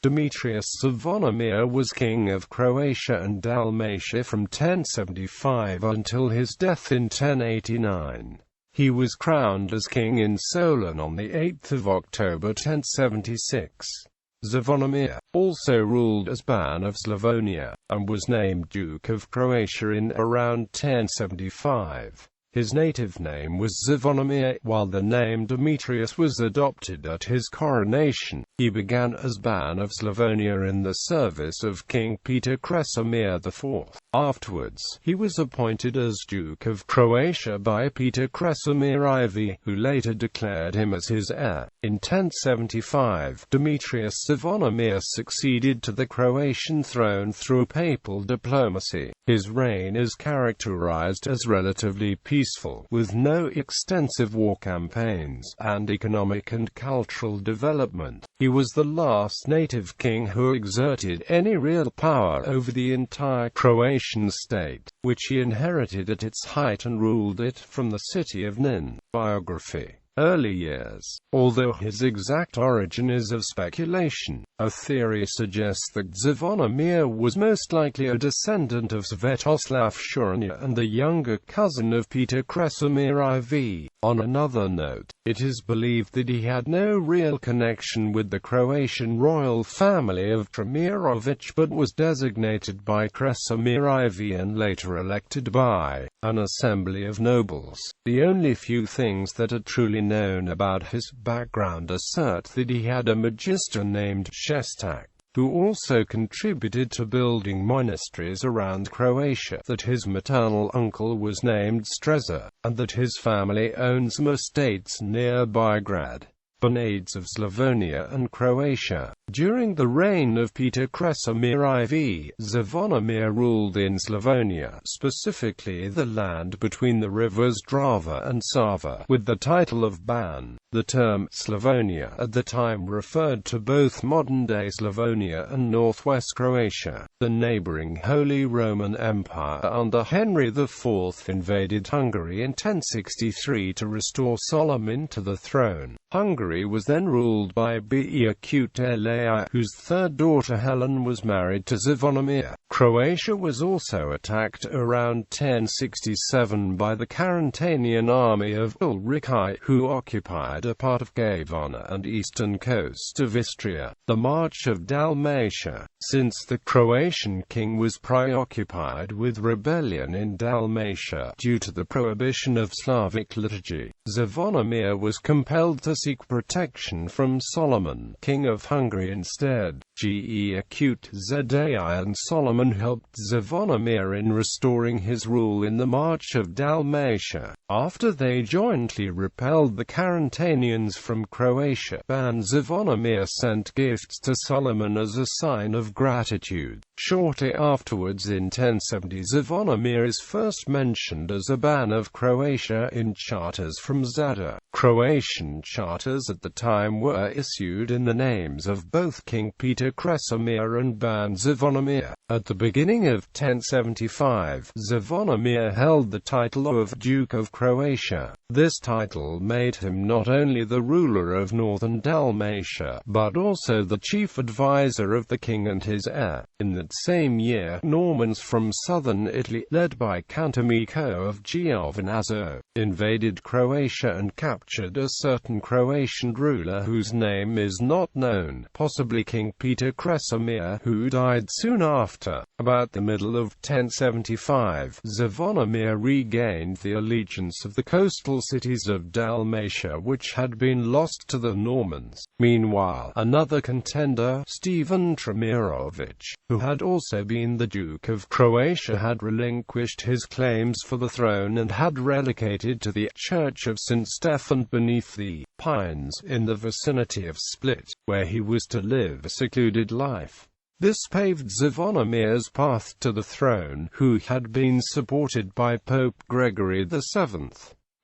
Demetrius Zvonimir was king of Croatia and Dalmatia from 1075 until his death in 1089. He was crowned as king in Solin on 8 October 1076. Zvonimir also ruled as Ban of Slavonia, and was named Duke of Croatia in around 1075. His native name was Zvonimir, while the name Demetrius was adopted at his coronation. He began as Ban of Slavonia in the service of King Peter Kresimir IV. Afterwards, he was appointed as Duke of Croatia by Peter Kresimir IV, who later declared him as his heir. In 1075, Demetrius Zvonimir succeeded to the Croatian throne through papal diplomacy. His reign is characterized as relatively peaceful, with no extensive war campaigns, and economic and cultural development. He was the last native king who exerted any real power over the entire Croatian state, which he inherited at its height and ruled it from the city of Nin. Biography. Early years. Although his exact origin is of speculation, a theory suggests that Zvonimir was most likely a descendant of Svetoslav Shurania and the younger cousin of Peter Kresimir IV. On another note, it is believed that he had no real connection with the Croatian royal family of Tremirović, but was designated by Kresimir IV and later elected by an assembly of nobles. The only few things that are truly known about his background assert that he had a magister named Shestak, who also contributed to building monasteries around Croatia, that his maternal uncle was named Streza, and that his family owned some estates near Belgrade, Banades of Slavonia and Croatia. During the reign of Peter Kresimir IV, Zvonimir ruled in Slavonia, specifically the land between the rivers Drava and Sava, with the title of Ban. The term Slavonia at the time referred to both modern-day Slavonia and northwest Croatia. The neighboring Holy Roman Empire under Henry IV invaded Hungary in 1063 to restore Solin to the throne. Hungary was then ruled by Biaqut, whose third daughter Helen was married to Zvonimir. Croatia was also attacked around 1067 by the Carantanian army of Ulrich I, who occupied a part of Gavana and eastern coast of Istria. The March of Dalmatia. Since the Croatian king was preoccupied with rebellion in Dalmatia due to the prohibition of Slavic liturgy, Zvonimir was compelled to seek protection from Solomon, king of Hungary instead. Acute Zdai and Solomon helped Zvonimir in restoring his rule in the March of Dalmatia. After they jointly repelled the Carantanians from Croatia, Ban Zvonimir sent gifts to Solomon as a sign of gratitude. Shortly afterwards in 1070, Zvonimir is first mentioned as a Ban of Croatia in charters from Zadar. Croatian charters at the time were issued in the names of both King Peter Kresimir and Ban Zvonimir. At the beginning of 1075, Zvonimir held the title of Duke of Croatia. This title made him not only the ruler of northern Dalmatia, but also the chief advisor of the king and his heir. In that same year, Normans from southern Italy, led by Count Amico of Giovinazzo, invaded Croatia and captured a certain Croatian ruler whose name is not known, possibly King Peter Kresimir, who died soon after. About the middle of 1075, Zvonimir regained the allegiance of the coastal cities of Dalmatia, which had been lost to the Normans. Meanwhile, another contender, Stephen Tremirović, who had also been the Duke of Croatia, had relinquished his claims for the throne and had relocated to the Church of St. Stephen beneath the pines in the vicinity of Split, where he was to live a secluded life. This paved Zvonimir's path to the throne, who had been supported by Pope Gregory VII.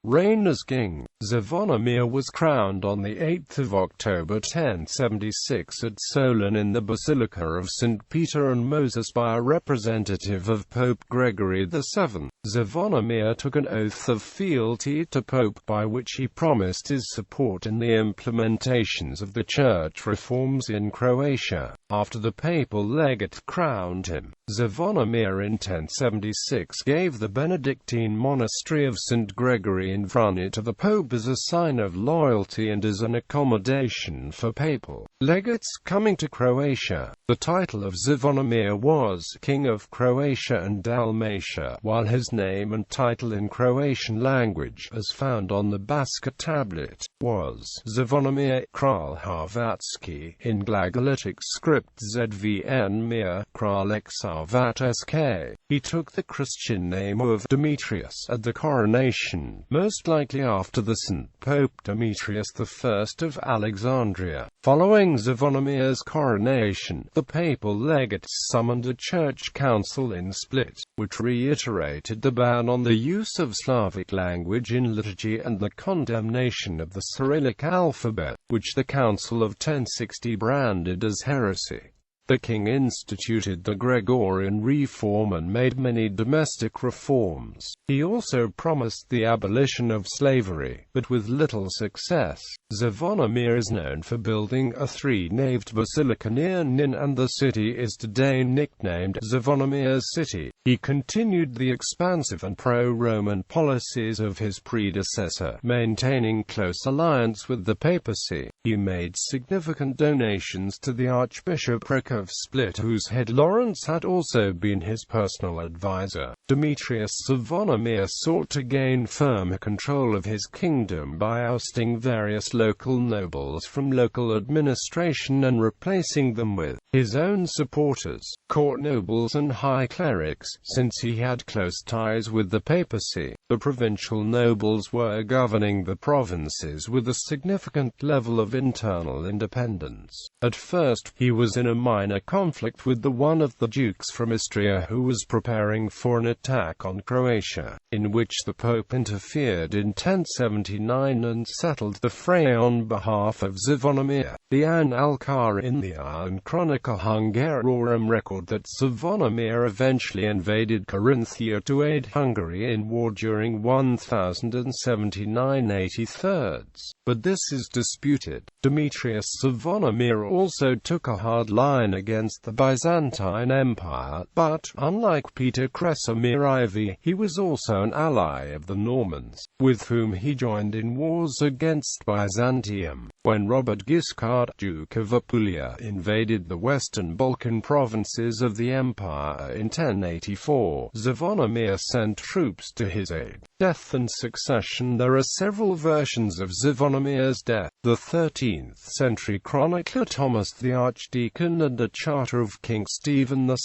Reign as king. Zvonimir was crowned on 8 October 1076 at Solin in the Basilica of St. Peter and Moses by a representative of Pope Gregory VII. Zvonimir took an oath of fealty to Pope by which he promised his support in the implementations of the church reforms in Croatia. After the papal legate crowned him, Zvonimir in 1076 gave the Benedictine monastery of St. Gregory in Vrani to the Pope as a sign of loyalty and as an accommodation for papal legates coming to Croatia. The title of Zvonimir was King of Croatia and Dalmatia, while his name and title in Croatian language, as found on the Baška tablet, was Zvonimir Kralj Hrvatski, in Glagolitic script Zvonimir Kralj Hrvatski. He took the Christian name of Demetrius at the coronation, most likely after the Saint Pope Demetrius I of Alexandria. Following Zvonimir's coronation, the papal legates summoned a church council in Split, which reiterated the ban on the use of Slavic language in liturgy and the condemnation of the Cyrillic alphabet, which the Council of 1060 branded as heresy. The king instituted the Gregorian reform and made many domestic reforms. He also promised the abolition of slavery, but with little success. Zvonimir is known for building a three-naved basilica near Nin, and the city is today nicknamed Zvonimir City. He continued the expansive and pro-Roman policies of his predecessor, maintaining close alliance with the papacy. He made significant donations to the Archbishopric of Split, whose head Lawrence had also been his personal advisor. Demetrius Zvonimir sought to gain firmer control of his kingdom by ousting various local nobles from local administration and replacing them with his own supporters, court nobles and high clerics. Since he had close ties with the papacy, the provincial nobles were governing the provinces with a significant level of internal independence. At first, he was in a minor conflict with one of the dukes from Istria who was preparing for an attack on Croatia, in which the Pope interfered in 1079 and settled the fray on behalf of Zvonimir. The An Alkar in the Iron Chronica Hungarorum record that Zvonimir eventually invaded Carinthia to aid Hungary in war during 1079-83, but this is disputed. Demetrius Zvonimir also took a hard line against the Byzantine Empire, but, unlike Peter Kresimir IV, he was also an ally of the Normans, with whom he joined in wars against Byzantium. When Robert Guiscard, Duke of Apulia, invaded the western Balkan provinces of the empire in 1084, Zvonimir sent troops to his aid. Death and succession. There are several versions of Zvonimir's death. The 13th-century chronicler Thomas the Archdeacon and a charter of King Stephen II,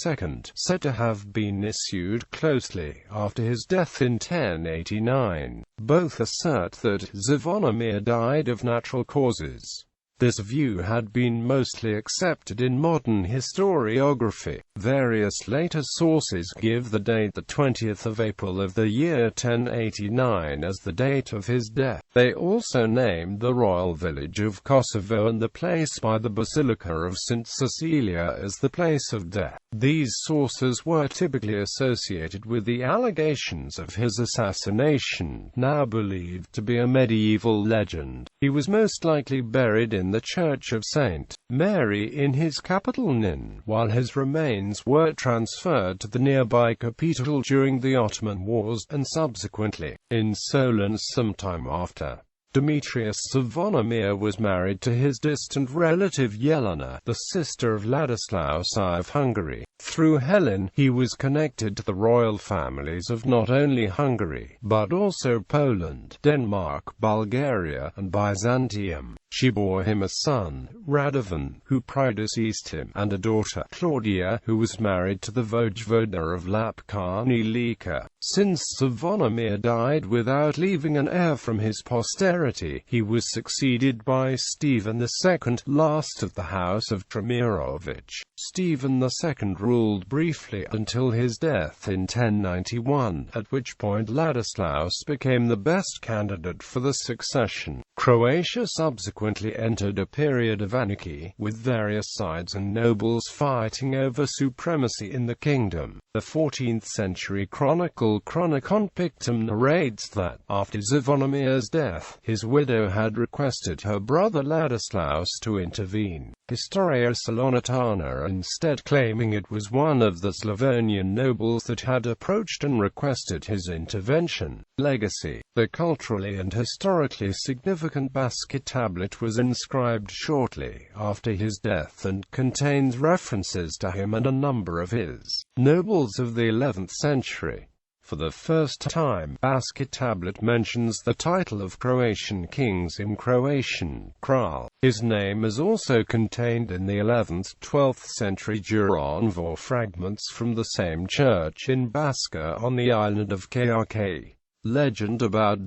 said to have been issued closely after his death in 1089. Both assert that Zvonimir died of natural causes. This view had been mostly accepted in modern historiography. Various later sources give the date the 20th of April of the year 1089 as the date of his death. They also named the royal village of Kosovo and the place by the Basilica of St. Cecilia as the place of death. These sources were typically associated with the allegations of his assassination, now believed to be a medieval legend. He was most likely buried in the Church of St. Mary in his capital Nin, while his remains were transferred to the nearby cathedral during the Ottoman Wars, and subsequently, in Solin sometime after. Demetrius Zvonimir was married to his distant relative Jelena, the sister of Ladislaus I of Hungary. Through Helen, he was connected to the royal families of not only Hungary, but also Poland, Denmark, Bulgaria, and Byzantium. She bore him a son, Radovan, who predeceased him, and a daughter, Claudia, who was married to the Vojvoda of Lapkani Lika. Since Zvonimir died without leaving an heir from his posterity, he was succeeded by Stephen II, last of the House of Tremirovic. Stephen II ruled briefly until his death in 1091, at which point Ladislaus became the best candidate for the succession. Croatia subsequently entered a period of anarchy, with various sides and nobles fighting over supremacy in the kingdom. The 14th century chronicle Chronicon Pictum narrates that, after Zvonimir's death, his widow had requested her brother Ladislaus to intervene. Historia Salonitana instead claiming it was one of the Slavonian nobles that had approached and requested his intervention. Legacy. The culturally and historically significant Basque tablet was inscribed shortly after his death and contains references to him and a number of his nobles of the 11th century. For the first time, Basque tablet mentions the title of Croatian kings in Croatian, Kralj. His name is also contained in the 11th-12th century Duranvor fragments from the same church in Baska on the island of Krk. Legend about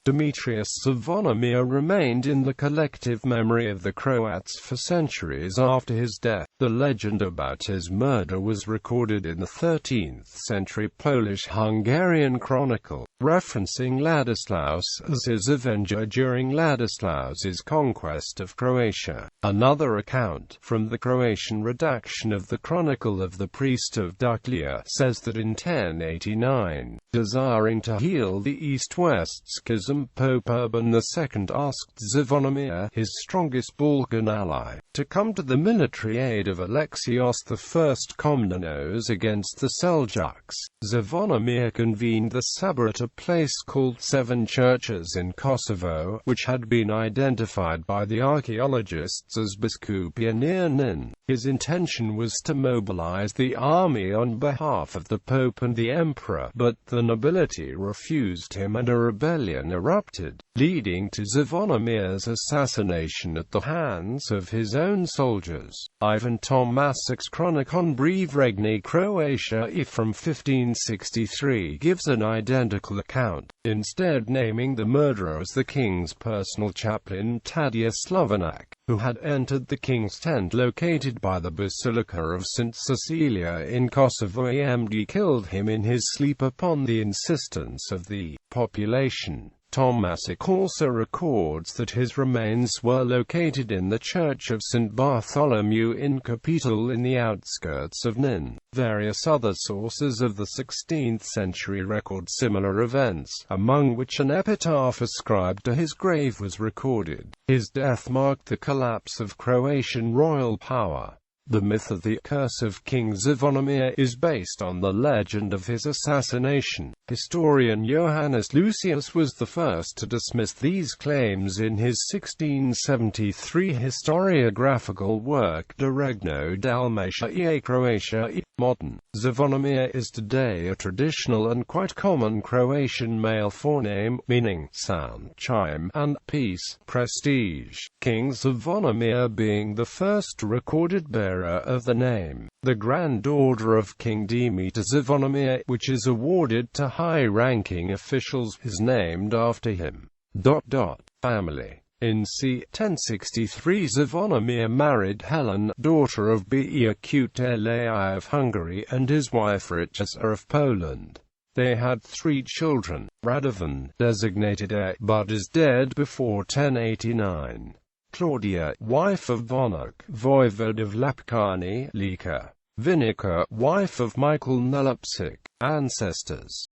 Demetrius Zvonimir remained in the collective memory of the Croats for centuries after his death. The legend about his murder was recorded in the 13th century Polish-Hungarian chronicle, referencing Ladislaus as his avenger during Ladislaus's conquest of Croatia. Another account, from the Croatian redaction of the Chronicle of the Priest of Duklja, says that in 1089, desiring to heal the East-West schism, Pope Urban II asked Zvonimir, his strongest Balkan ally, to come to the military aid of Alexios I Komnenos against the Seljuks. Zvonimir convened the Sabor at a place called Seven Churches in Kosovo, which had been identified by the archaeologists as Biskupia near Nin. His intention was to mobilize the army on behalf of the Pope and the Emperor, but the nobility refused him and a rebellion erupted, leading to Zvonimir's assassination at the hands of his own soldiers. Ivan Tomasic's Chronicon Breve Regni Croatia from 1563 gives an identical account, instead naming the murderer as the king's personal chaplain Tadija Slovenac, who had entered the king's tent located by the Basilica of St. Cecilia in Kosovo and killed him in his sleep upon the insistence of the population. Tomasic also records that his remains were located in the Church of St. Bartholomew in Capital in the outskirts of Nin. Various other sources of the 16th century record similar events, among which an epitaph ascribed to his grave was recorded. His death marked the collapse of Croatian royal power. The myth of the curse of King Zvonimir is based on the legend of his assassination. Historian Johannes Lucius was the first to dismiss these claims in his 1673 historiographical work De Regno Dalmatia Croatia. Modern Zvonimir is today a traditional and quite common Croatian male forename, meaning sound, chime, and peace, prestige. King Zvonimir being the first recorded bearer of the name. The Grand Order of King Demetrius Zvonimir, which is awarded to high-ranking officials, is named after him. Family. In c. 1063 Zvonimir married Helen, daughter of Beacutelei of Hungary, and his wife Richeza of Poland. They had 3 children. Radovan, designated heir, but is dead before 1089. Claudia, wife of Vonuk, voivode of Lapkani, Lika. Vinica, wife of Michael Nulupsik. Ancestors.